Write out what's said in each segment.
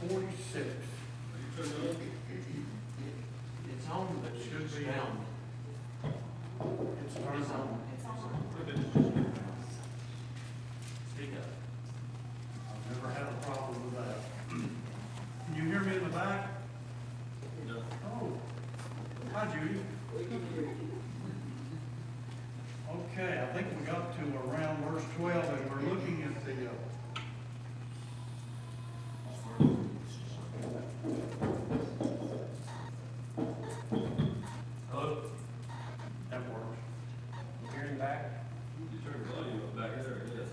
46. It's on, but it should be down. It's turned It's on. on. Speak up. I've never had a problem with that. Can you hear me in the back? No. Oh, hi Judy. Okay, I think we got to around verse 12 and we're looking at the, Hello? that works. You hearing back? You turned the volume up back there, yes.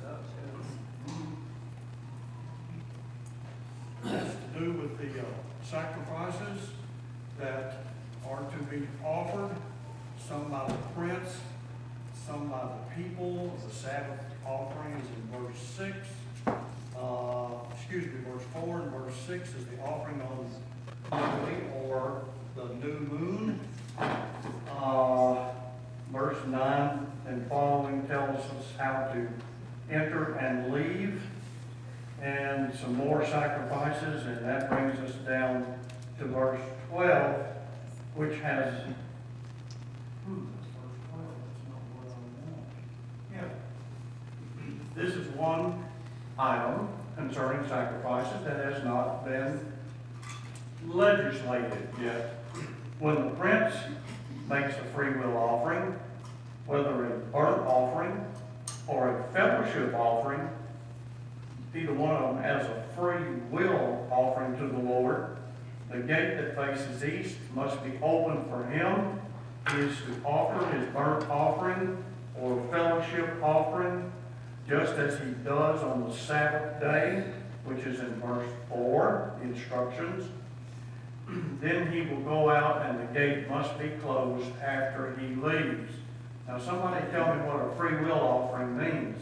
Has to do with the sacrifices that are to be offered, some by the prince, some by the people. The Sabbath offering is in verse 6. Verse 4 and verse 6 is the offering on Monday or the new moon. Verse 9 and following tells us how to enter and leave, and some more sacrifices, and that brings us down to verse 12, which has that's verse 12. That's not what I want. Yeah. This is one item concerning sacrifices that has not been legislated yet. When the prince makes a free will offering, whether a burnt offering or a fellowship offering, either one of them as a free will offering to the Lord, the gate that faces east must be open for him. He is to offer his burnt offering or fellowship offering just as he does on the Sabbath day, which is in verse 4, the instructions. Then he will go out and the gate must be closed after he leaves. Now somebody tell me what a free will offering means.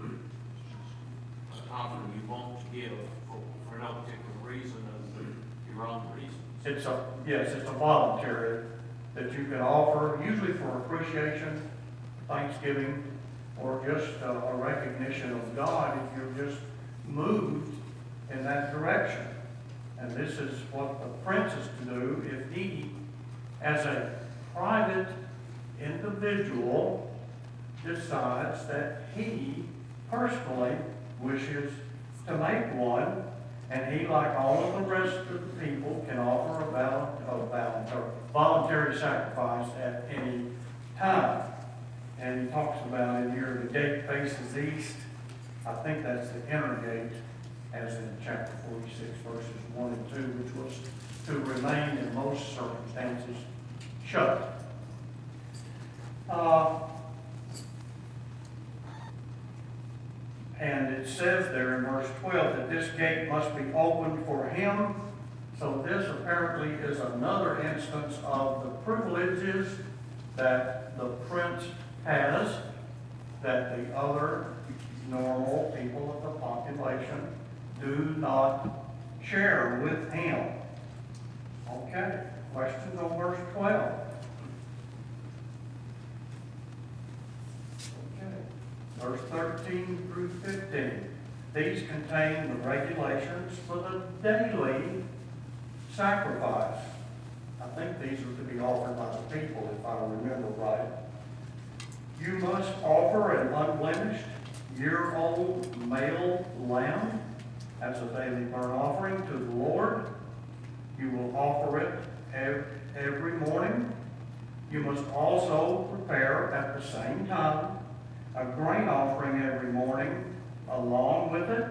It's an offering you want to give for no particular reason other than your own reasons. It's a voluntary that you can offer, usually for appreciation, thanksgiving, or just a recognition of God if you're just moved in that direction. And this is what the prince is to do if he, as a private individual, decides that he personally wishes to make one, and he, like all of the rest of the people, can offer a voluntary sacrifice at any time. And he talks about in here, the gate faces east. I think that's the inner gate, as in chapter 46, verses 1 and 2, which was to remain in most circumstances shut. And it says there in verse 12 that this gate must be opened for him. So this apparently is another instance of the privileges that the prince has that the other normal people of the population do not share with him. Okay, questions on verse 12? Okay, verse 13 through 15. These contain the regulations for the daily sacrifice. I think these are to be offered by the people, if I remember right. You must offer an unblemished, year-old male lamb as a daily burnt offering to the Lord. You will offer it every morning. You must also prepare at the same time a grain offering every morning along with it,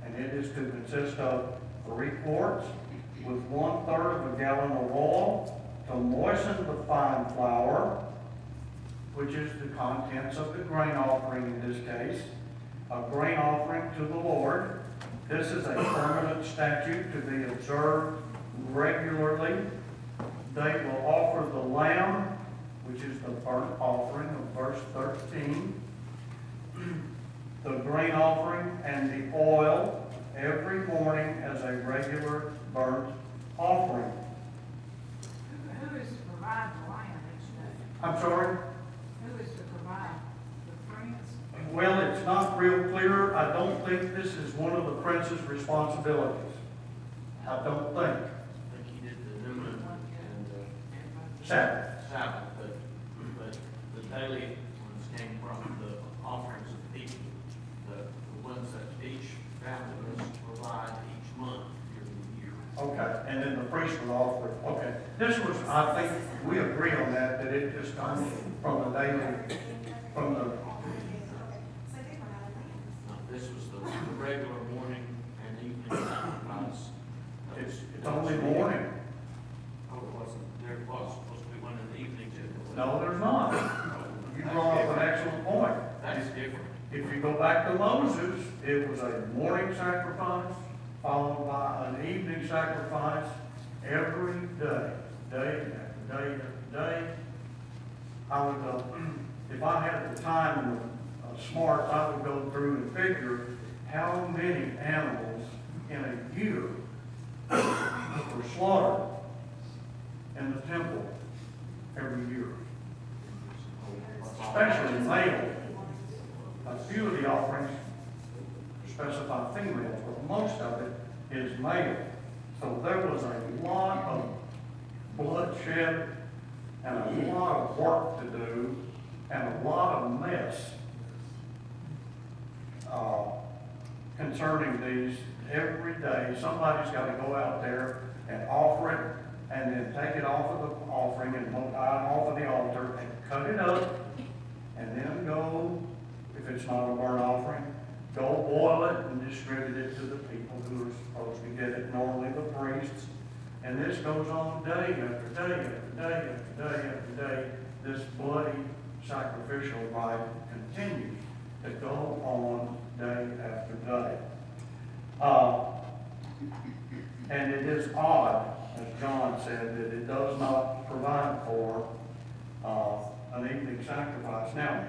and it is to consist of 3 quarts with 1/3 of a gallon of oil to moisten the fine flour, which is the contents of the grain offering in this case, a grain offering to the Lord. This is a permanent statute to be observed regularly. They will offer the lamb, which is the burnt offering of verse 13, the grain offering and the oil every morning as a regular burnt offering. Who is to provide the lamb each day? I'm sorry? Who is to provide the prince? Well, it's not real clear. I don't think this is one of the prince's responsibilities. I don't think. I think he did the new moon and, Sabbath. Sabbath, but the daily ones came from the offerings of people, the ones that each family must provide each month during the year. Okay, and then the priest would offer, okay. This was, I think, we agree on that it just comes from the daily, from the, No, this was the regular morning and evening sacrifice. it's only morning. Oh, it wasn't, there was supposed to be one in the evening too. No, there's not. You brought up an excellent point. That's different. If you go back to Moses, it was a morning sacrifice followed by an evening sacrifice every day, day after day after day. I would, if I had the time and the smarts, I would go through and figure how many animals in a year were slaughtered in the temple every year, especially male. A few of the offerings specify females, but most of it is male. So there was a lot of bloodshed and a lot of work to do and a lot of mess concerning these every day. Somebody's got to go out there and offer it and then take it off of the offering and off of the altar and cut it up and then go, if it's not a burnt offering, go boil it and distribute it to the people who are supposed to get it, normally the priests. And this goes on day after day after day after day after day. This bloody sacrificial rite continues to go on day after day. And it is odd, as John said, that it does not provide for an evening sacrifice. Now,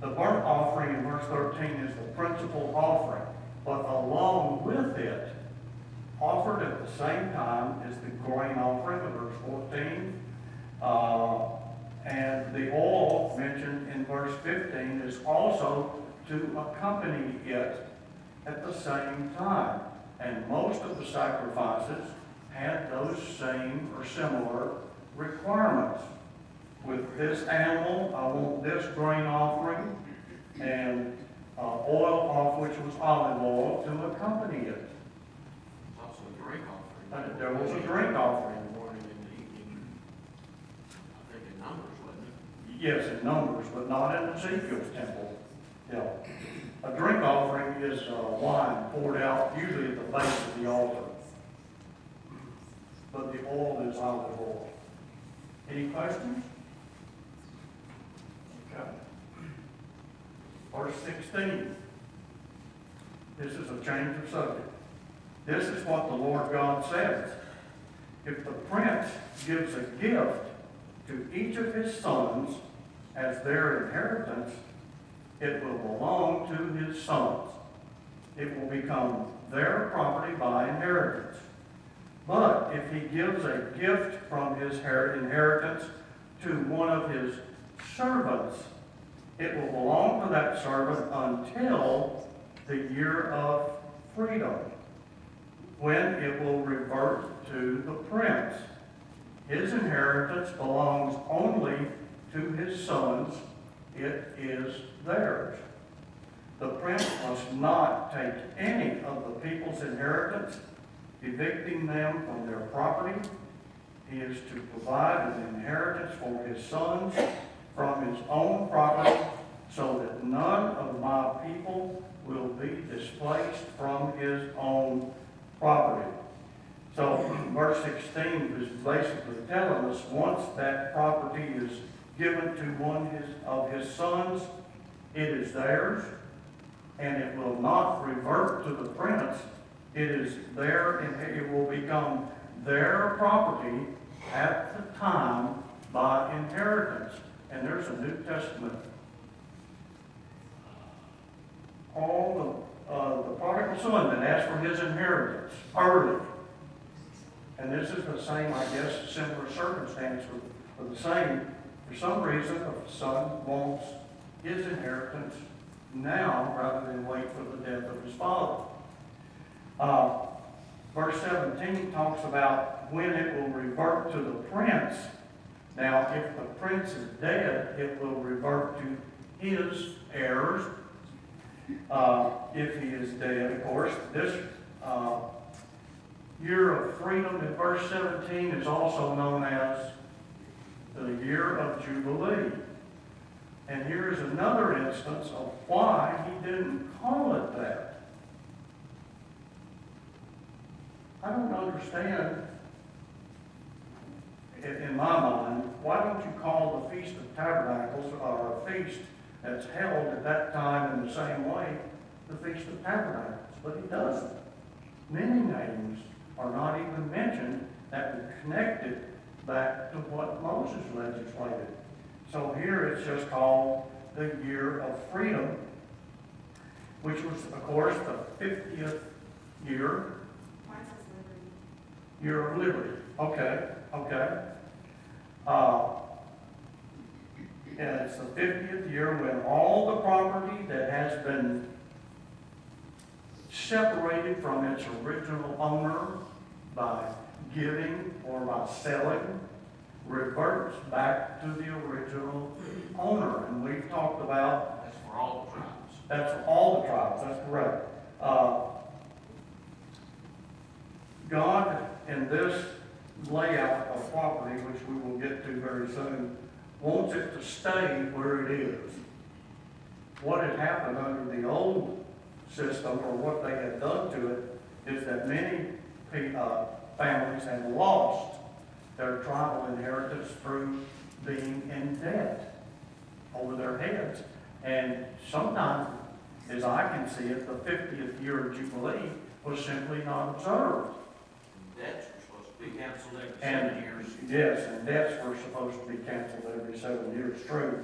the burnt offering in verse 13 is the principal offering, but along with it, offered at the same time is the grain offering of verse 14, and the oil mentioned in verse 15 is also to accompany it at the same time. And most of the sacrifices had those same or similar requirements. With this animal, I want this grain offering and oil off which was olive oil to accompany it. Also a drink offering. There was a drink offering. In the morning and the evening. I think in Numbers, wasn't it? Yes, in Numbers, but not in Ezekiel's temple. Yeah. A drink offering is wine poured out usually at the base of the altar. But the oil is olive oil. Any questions? Okay. Verse 16. This is a change of subject. This is what the Lord God says. If the prince gives a gift to each of his sons as their inheritance, it will belong to his sons. It will become their property by inheritance. But if he gives a gift from his inheritance to one of his servants, it will belong to that servant until the year of freedom, when it will revert to the prince. His inheritance belongs only to his sons. It is theirs. The prince must not take any of the people's inheritance, evicting them from their property. He is to provide an inheritance for his sons from his own property, so that none of my people will be displaced from his own property. So verse 16 is basically telling us once that property is given to one of his sons, it is theirs, and it will not revert to the prince. It is there, and it will become their property at the time by inheritance. And there's a New Testament. All the prodigal son that asked for his inheritance early. And this is the same, I guess, similar circumstance for the same. For some reason, the son wants his inheritance now rather than wait for the death of his father. verse 17 talks about when it will revert to the prince. Now, if the prince is dead, it will revert to his heirs. If he is dead, of course. This year of freedom in verse 17 is also known as the year of Jubilee. And here's another instance of why he didn't call it that. I don't understand, in my mind, why don't you call the Feast of Tabernacles, or a feast that's held at that time in the same way, the Feast of Tabernacles? But he doesn't. Many names are not even mentioned that would connect it back to what Moses legislated. So here it's just called the Year of Freedom, which was, of course, the 50th year. Why is this liberty? Year of Liberty. Okay, okay. And it's the 50th year when all the property that has been separated from its original owner by giving or by selling reverts back to the original owner. And we've talked about That's for all the tribes. that's for all the tribes, that's correct. God, in this layout of property, which we will get to very soon, wants it to stay where it is. What had happened under the old system, or what they had done to it, is that many families had lost their tribal inheritance through being in debt over their heads. And sometimes, as I can see it, the 50th year of Jubilee was simply not observed. Debts are supposed to be canceled every And 7 years. yes, and debts were supposed to be canceled every 7 years, true.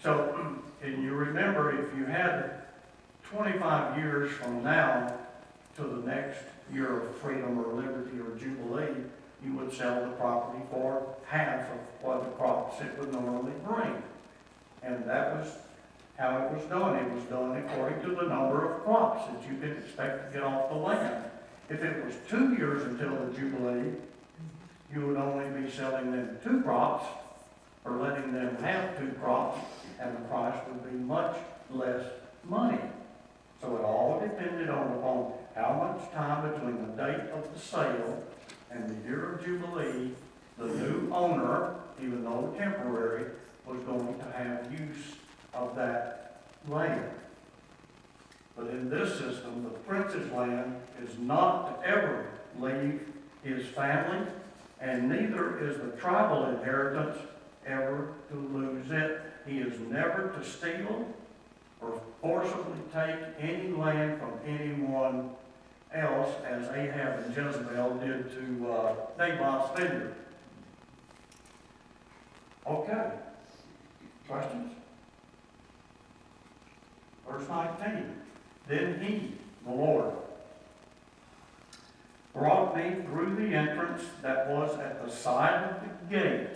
So, and you remember, if you had 25 years from now to the next year of freedom or liberty or jubilee, you would sell the property for half of what the crops it would normally bring. And that was how it was done. It was done according to the number of crops that you could expect to get off the land. If it was 2 years until the jubilee, you would only be selling them 2 crops, or letting them have 2 crops, and the price would be much less money. So it all depended upon how much time between the date of the sale and the year of Jubilee, the new owner, even though temporary, was going to have use of that land. But in this system, the prince's land is not to ever leave his family, and neither is the tribal inheritance ever to lose it. He is never to steal or forcibly take any land from anyone else, as Ahab and Jezebel did to Naboth's vineyard. Okay. Questions? Verse 19. Then he, the Lord, brought me through the entrance that was at the side of the gate.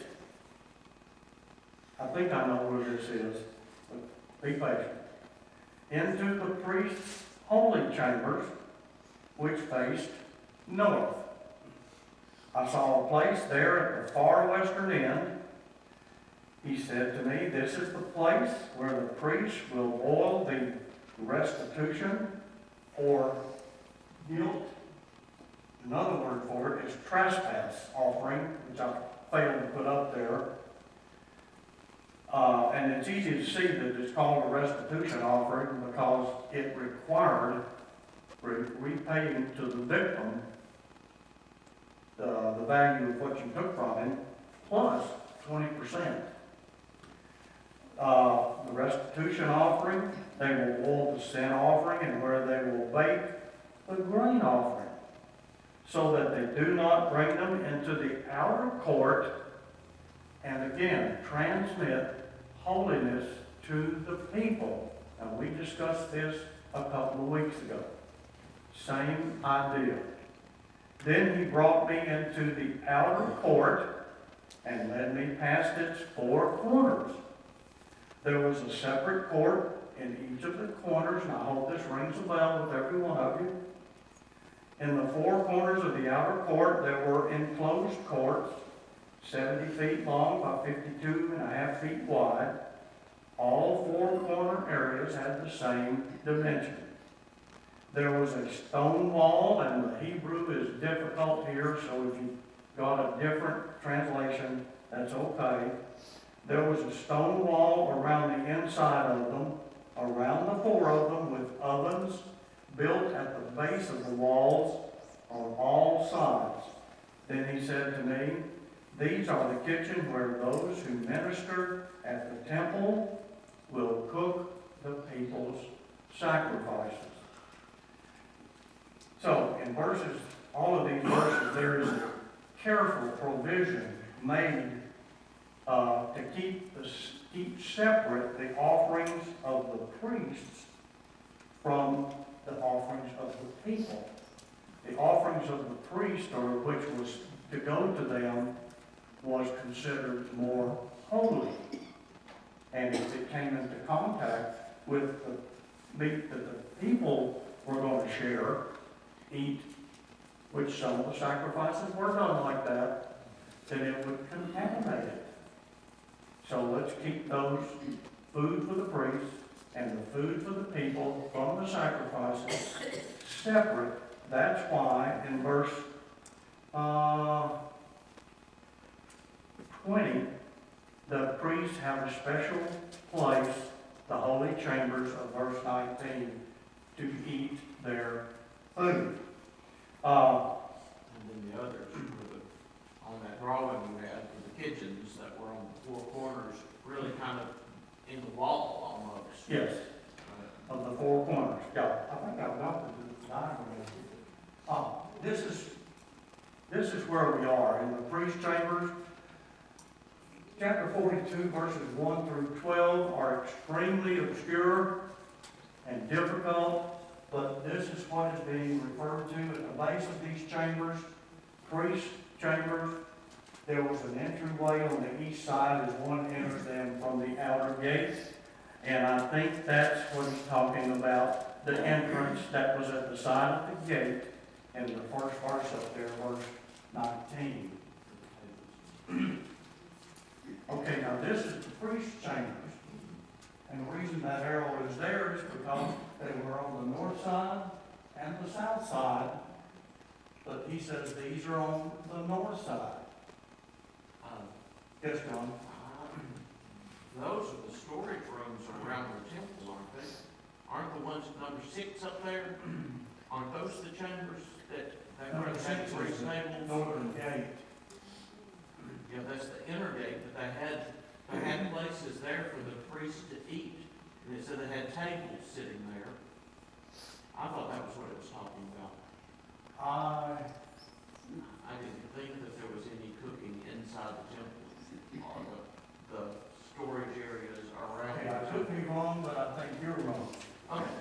I think I know where this is, but be patient. Into the priest's holy chambers, which faced north. I saw a place there at the far western end. He said to me, "This is the place where the priest will boil the restitution or guilt." Another word for it is trespass offering, which I failed to put up there. And it's easy to see that it's called a restitution offering because it required repaying to the victim the value of what you took from him plus 20%. The restitution offering, they will boil the sin offering, and where they will bake the grain offering, so that they do not bring them into the outer court, and again, transmit holiness to the people. And we discussed this a couple of weeks ago. Same idea. Then he brought me into the outer court and led me past its 4 corners. There was a separate court in each of the corners, and I hope this rings a bell with every one of you. In the four corners of the outer court, there were enclosed courts, 70 feet long by 52.5 feet wide. All four corner areas had the same dimension. There was a stone wall, and the Hebrew is difficult here, so if you've got a different translation, that's okay. There was a stone wall around the inside of them, around the four of them, with ovens built at the base of the walls on all sides. Then he said to me, "These are the kitchen where those who minister at the temple will cook the people's sacrifices." So, in all of these verses, there is a careful provision made to keep separate the offerings of the priests from the offerings of the people. The offerings of the priest, or which was to go to them, was considered more holy. And if it came into contact with the meat that the people were going to share, eat, which some of the sacrifices were done like that, then it would contaminate it. So let's keep those food for the priests and the food for the people from the sacrifices separate. That's why in verse 20, the priests have a special place, the holy chambers of verse 19, to eat their food. And then the others, on that drawing we had for the kitchens that were on the four corners, really kind of in the wall almost. Yes, of the four corners. Yeah, I think I've got the diagram. This is where we are in the priest chambers. Chapter 42, verses 1 through 12 are extremely obscure and difficult, but this is what is being referred to at the base of these chambers, priest chambers. There was an entryway on the east side as one enters them from the outer gate, and I think that's what he's talking about, the entrance that was at the side of the gate in the first verse up there, verse 19. Okay, now this is the priest chambers, and the reason that arrow is there is because they were on the north side and the south side, but he says these are on the north side. Yes, John? Those are the storage rooms around the temple, aren't they? Aren't the ones number 6 up there? Aren't those the chambers that Number had 6 three is the tables? northern gate. Yeah, that's the inner gate, but they had places there for the priests to eat. And it said they had tables sitting there. I thought that was what it was talking about. I didn't think that there was any cooking inside the temple or the storage areas around. Okay, I could be wrong, but I think you're wrong. Okay.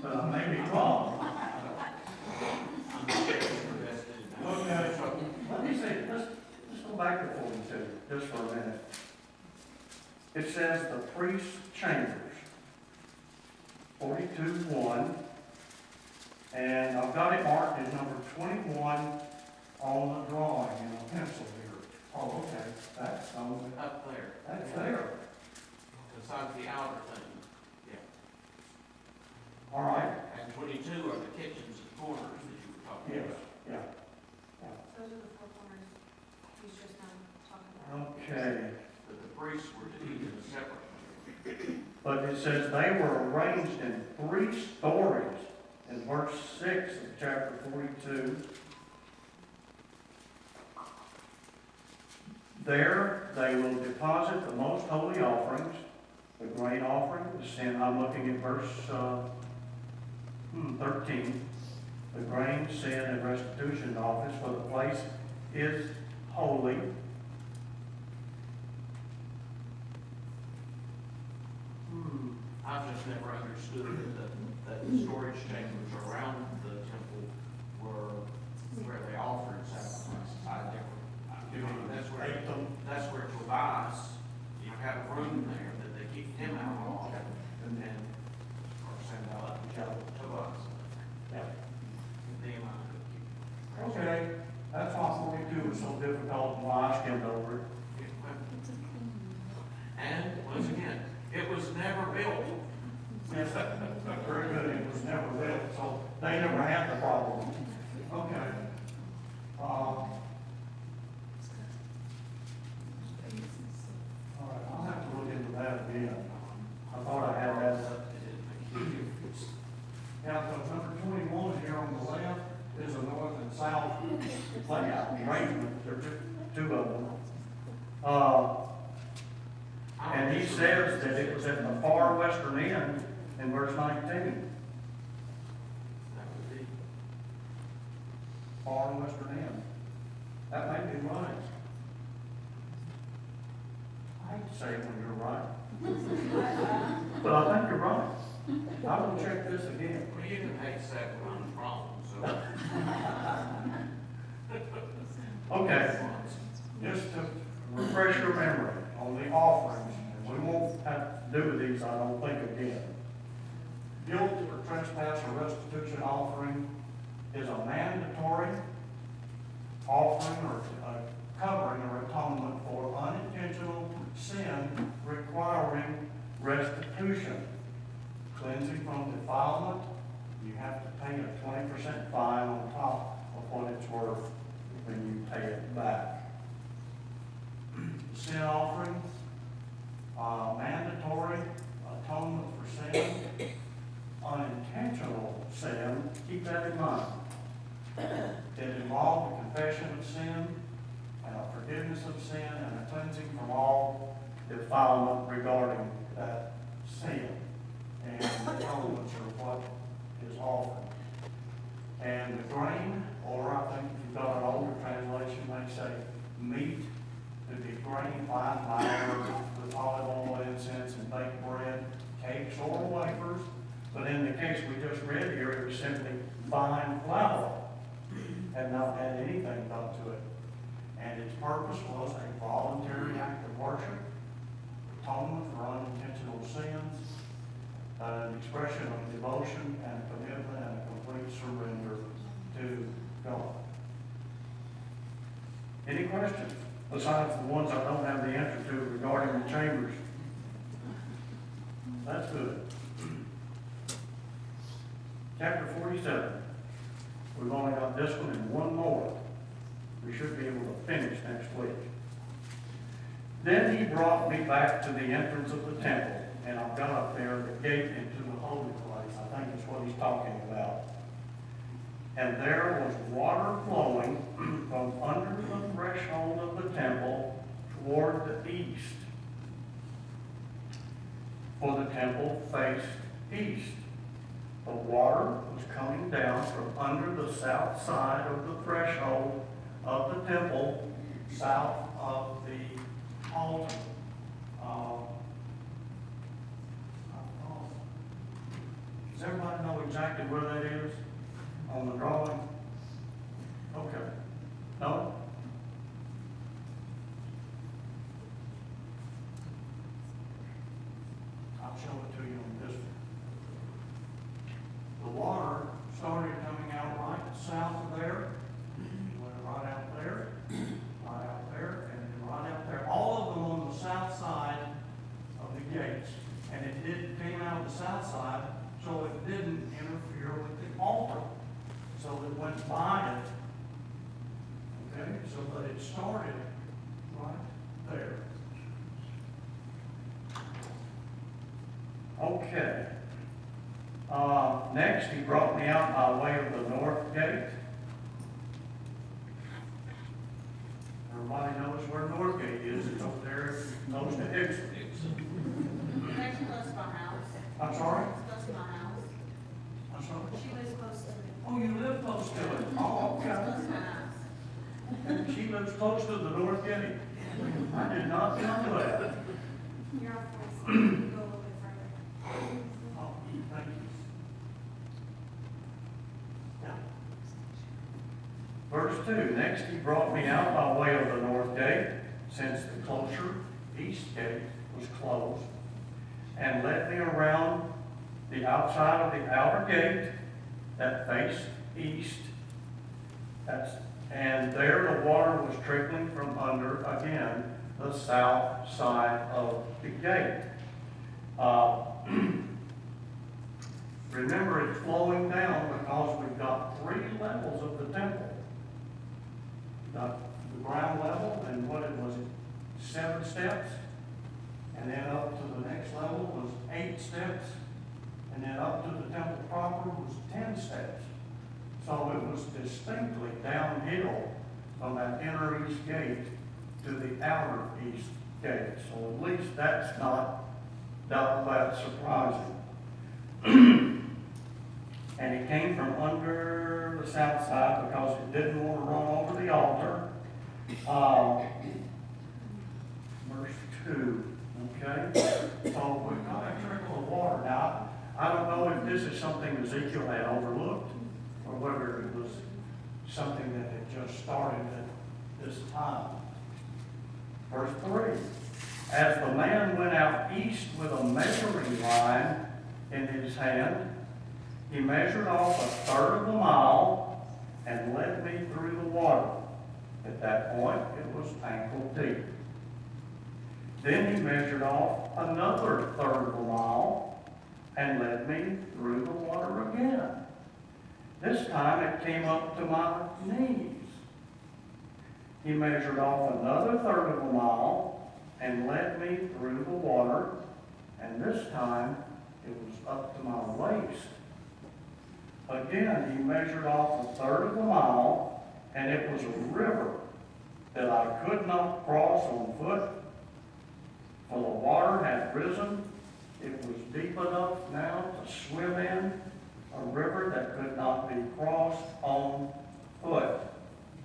But I may be wrong. I'm not sure if that's it. Okay, so let me see, let's go back to 42, just for a minute. It says the priest's chambers, 42:1, and I've got it marked as number 21 on the drawing in a pencil here. Oh, okay, that's Up there. that's there. Besides the outer thing. All right, And 22 are the kitchens and corners that you were talking yes, about. yeah, Those are the four corners he's just now talking about. okay. But the priests were to eat in a separate. But it says they were arranged in 3 stories in verse 6 of chapter 42. There they will deposit the most holy offerings, the grain offering, the sin. I'm looking at verse 13. The grain, sin, and restitution office, for the place is holy. I've just never understood that the storage chambers around the temple were where they offered sacrifices. That's where Tobias, you have a room there that they keep him out of, and then, or send out Tobias. Yeah. Nehemiah. built. Yes, very good, it was never built, so they never had the problem. Okay. All right, I'll have to look into that again. I thought I had that. Yeah, so number 21 here on the left is a north and south layout arrangement, there are two of them. And he says that it was at the far western end in verse 19. That would be. Far western end. That may be right. I hate to say it when you're right. But I think you're right. I will check this again. Well, you can hate that when I'm wrong, so. Okay, just to refresh your memory on the offerings, and we won't have to do these, I don't think, again. Guilt or trespass or restitution offering is a mandatory offering or covering or atonement for unintentional sin requiring restitution. Cleansing from defilement, you have to pay a 20% fine on top of what it's worth when you pay it back. Sin offering, mandatory atonement for sin, unintentional sin, keep that in mind. It involved a confession of sin and a forgiveness of sin and a cleansing from all defilement regarding that sin. And the elements are what is offered. And the grain, or I think if you've got an older translation, may say meat, to be grain, fine flour with olive oil, incense, and baked bread, cakes or wafers. But in the case we just read here, it was simply fine flour, had not had anything done to it. And its purpose was a voluntary act of worship, atonement for unintentional sins, an expression of devotion and commitment and a complete surrender to God. Any questions besides the ones I don't have the answer to regarding the chambers? That's good. Chapter 47. We've only got this one and one more. We should be able to finish next week. Then he brought me back to the entrance of the temple, and I've got up there the gate into the holy place. I think that's what he's talking about. And there was water flowing from under the threshold of the temple toward the east. For the temple faced east. The water was coming down from under the south side of the threshold of the temple, south of the altar. Does everybody know exactly where that is on the drawing? Okay. No? I'll show it to you on this one. The water started coming out right south of there, went right out there, and then right out there. All of them on the south side of the gates. And it came out of the south side, so it didn't interfere with the altar. So it went by it. Okay, so but it started right there. Okay. Next, he brought me out by way of the north gate. Everybody knows where North Gate is. It's over there, close to Hickson. It's actually close to my house. I'm sorry? It's close to my house. I'm sorry? She lives close to it. Oh, you live close to it? Oh, It's close okay. to my house. And she lives close to the North Gate. I did not know that. You're off voice. You go a little bit further. Oh, thank you. Yeah. Verse 2, next he brought me out by way of the north gate, since the closer east gate was closed, and led me around the outside of the outer gate that faced east. And there the water was trickling from under, again, the south side of the gate. Remember, it's flowing down because we've got 3 levels of the temple. We've got the ground level, and what it was, 7 steps, and then up to the next level was 8 steps, and then up to the temple proper was 10 steps. So it was distinctly downhill from that inner east gate to the outer east gate. So at least that's not that surprising. And it came from under the south side because it didn't want to run over the altar. Verse 2, okay? So we've got a trickle of water. Now, I don't know if this is something Ezekiel had overlooked or whether it was something that had just started at this time. Verse 3, as the man went out east with a measuring line in his hand, he measured off 1/3 of a mile and led me through the water. At that point, it was ankle deep. Then he measured off another 1/3 of a mile and led me through the water again. This time it came up to my knees. He measured off another 1/3 of a mile and led me through the water, and this time it was up to my waist. Again, he measured off 1/3 of a mile, and it was a river that I could not cross on foot, for the water had risen. It was deep enough now to swim in, a river that could not be crossed on foot.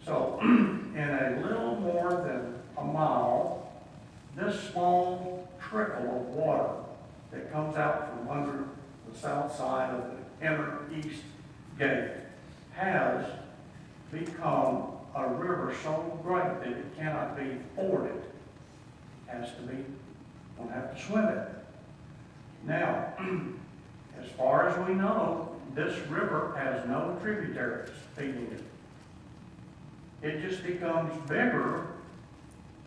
So, in a little more than a mile, this small trickle of water that comes out from under the south side of the inner east gate has become a river so great that it cannot be forded. It has to be, don't have to swim it. Now, as far as we know, this river has no tributaries feeding it. It just becomes bigger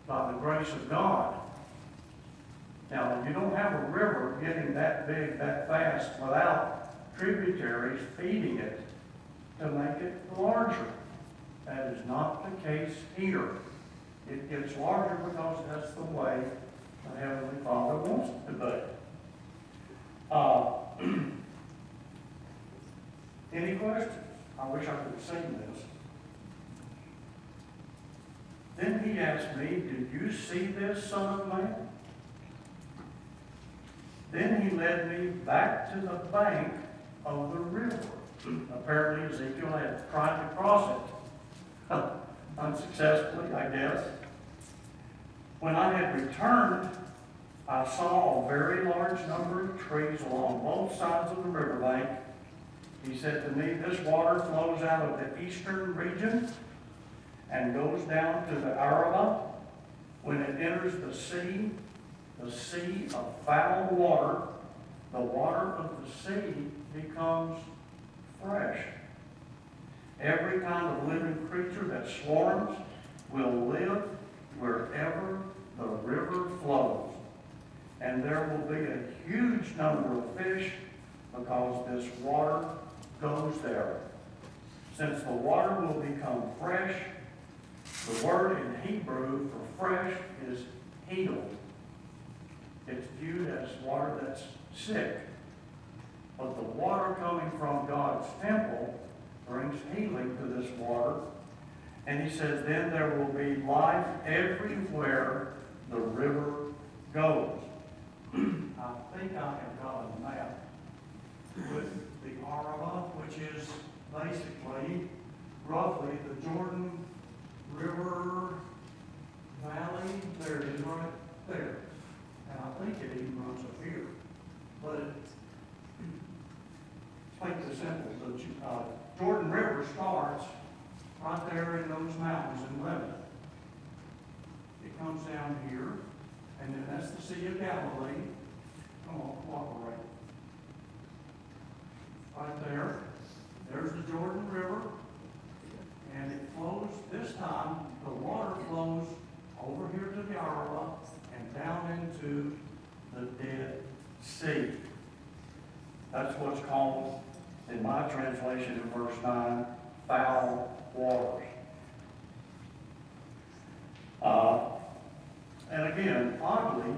by the grace of God. Now, you don't have a river getting that big that fast without tributaries feeding it to make it larger. That is not the case here. It gets larger because that's the way the Heavenly Father wants it to be. Any questions? I wish I could have seen this. Then he asked me, "Did you see this, Son of Man?" Then he led me back to the bank of the river. Apparently Ezekiel had tried to cross it. Unsuccessfully, I guess. When I had returned, I saw a very large number of trees along both sides of the riverbank. He said to me, "This water flows out of the eastern region and goes down to the Arabah. When it enters the sea of foul water, the water of the sea becomes fresh. Every kind of living creature that swarms will live wherever the river flows. And there will be a huge number of fish because this water goes there. Since the water will become fresh, the word in Hebrew for fresh is healed. It's viewed as water that's sick. But the water coming from God's temple brings healing to this water. And he says, then there will be life everywhere the river goes. I think I have got a map with the Arabah, which is basically roughly the Jordan River Valley. There it is right there. And I think it even runs up here. But to make this simple, the Jordan River starts right there in those mountains in Lebanon. It comes down here, and then that's the Sea of Galilee. Come on, cooperate. Right there. There's the Jordan River, and it flows, this time, the water flows over here to the Arabah and down into the Dead Sea. That's what's called, in my translation in verse 9, foul waters. And again, oddly,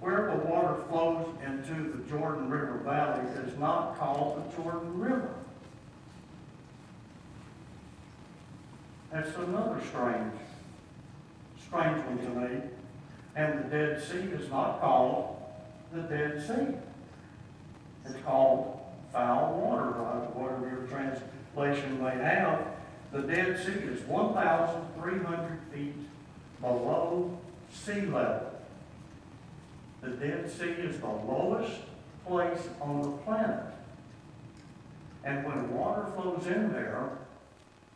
where the water flows into the Jordan River Valley is not called the Jordan River. That's another strange one to me. And the Dead Sea is not called the Dead Sea. It's called foul water, whatever your translation may have. The Dead Sea is 1,300 feet below sea level. The Dead Sea is the lowest place on the planet. And when water flows in there,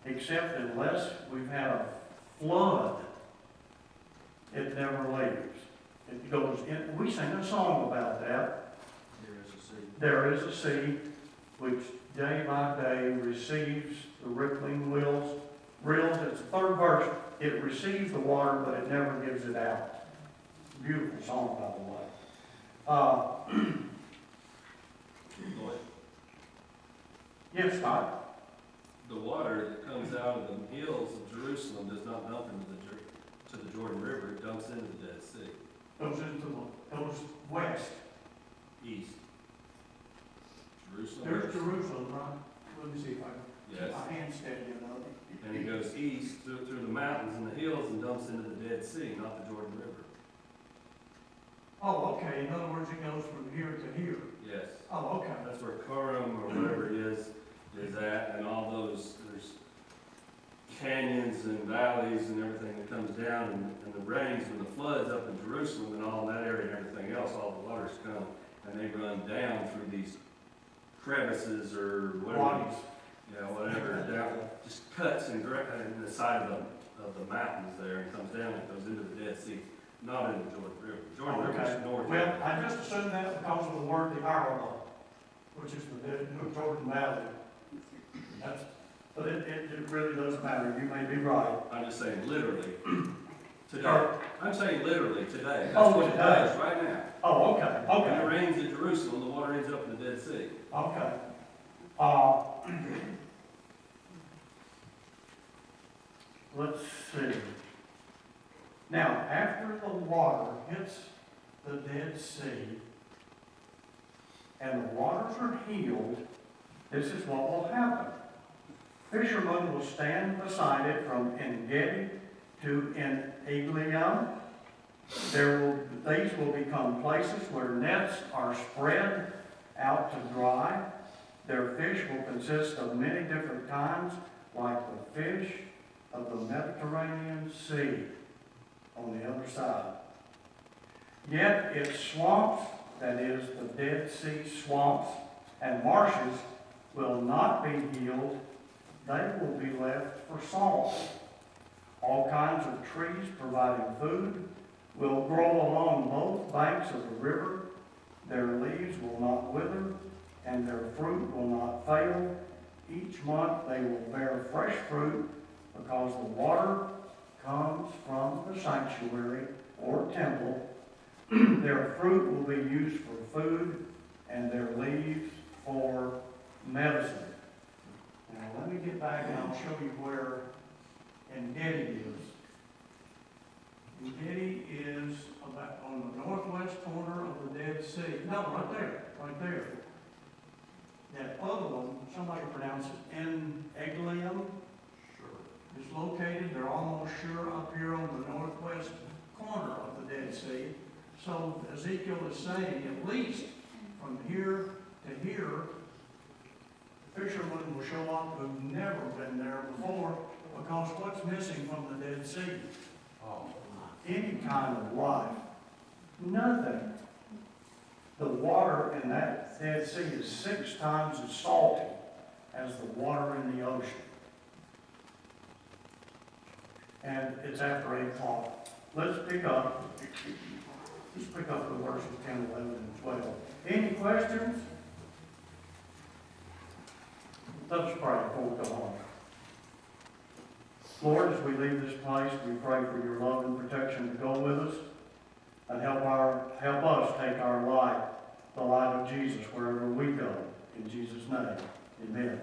except unless we've had a flood, it never leaves. It goes in. We sing a song about that. There is a sea which day by day receives the rippling rills. It's the third verse. It receives the water, but it never gives it out. Beautiful song, by the way. Lloyd, Yes, Scott? the water that comes out of the hills of Jerusalem does not dump into the Jordan River, it dumps into the Dead Sea, Goes west. east. Jerusalem. There's Jerusalem, right? Let me see if I can Yes. keep my hand steady enough. And it goes east through the mountains and the hills and dumps into the Dead Sea, not the Jordan River. Oh, okay. In other words, it goes from here to here. Yes. Oh, okay. That's where Coram or whatever it is at, and all those, there's canyons and valleys and everything that comes down, and the rains and the floods up in Jerusalem and all in that area and everything else, all the waters come, and they run down through these crevices or whatever. Bodies. Yeah, whatever, down, just cuts in the side of the mountains there, and comes down and goes into the Dead Sea, not into the Jordan River. Jordan Oh, River okay. is north. Well, I just assumed that because of the word the Araba, which is the Jordan Valley. But it really doesn't matter. You may be right. I'm just saying literally, today. Or- I'm saying literally today. That's Oh, what it today. does right now. Oh, okay, When it okay, rains in Jerusalem, the water ends up in the Dead Sea. okay. Let's see. Now, after the water hits the Dead Sea and the waters are healed, this is what will happen. Fishermen will stand beside it from En-Gedi to En-Eglaim. These will become places where nets are spread out to dry. Their fish will consist of many different kinds, like the fish of the Mediterranean Sea on the other side. Yet its swamps, that is, the Dead Sea swamps and marshes, will not be healed. They will be left for salt. All kinds of trees providing food will grow along both banks of the river. Their leaves will not wither, and their fruit will not fail. Each month they will bear fresh fruit, because the water comes from the sanctuary or temple. Their fruit will be used for food, and their leaves for medicine. Now let me get back and I'll show you where En-Gedi is. En-Gedi is about on the northwest corner of the Dead Sea. No, right there. That other one, somebody pronounce it En-Eglaim. Is located, they're almost sure, up here on the northwest corner of the Dead Sea. So Ezekiel is saying, at least from here to here, fishermen will show up who've never been there before, because what's missing from the Dead Sea? Any kind of life. Nothing. The water in that Dead Sea is 6 times as salty as the water in the ocean. And it's after 8 o'clock. Let's pick up the verses 10, 11, and 12. Any questions? Let us pray before we go on. Lord, as we leave this place, we pray for your love and protection to go with us, and help us take our light the light of Jesus wherever we go. In Jesus' name, amen.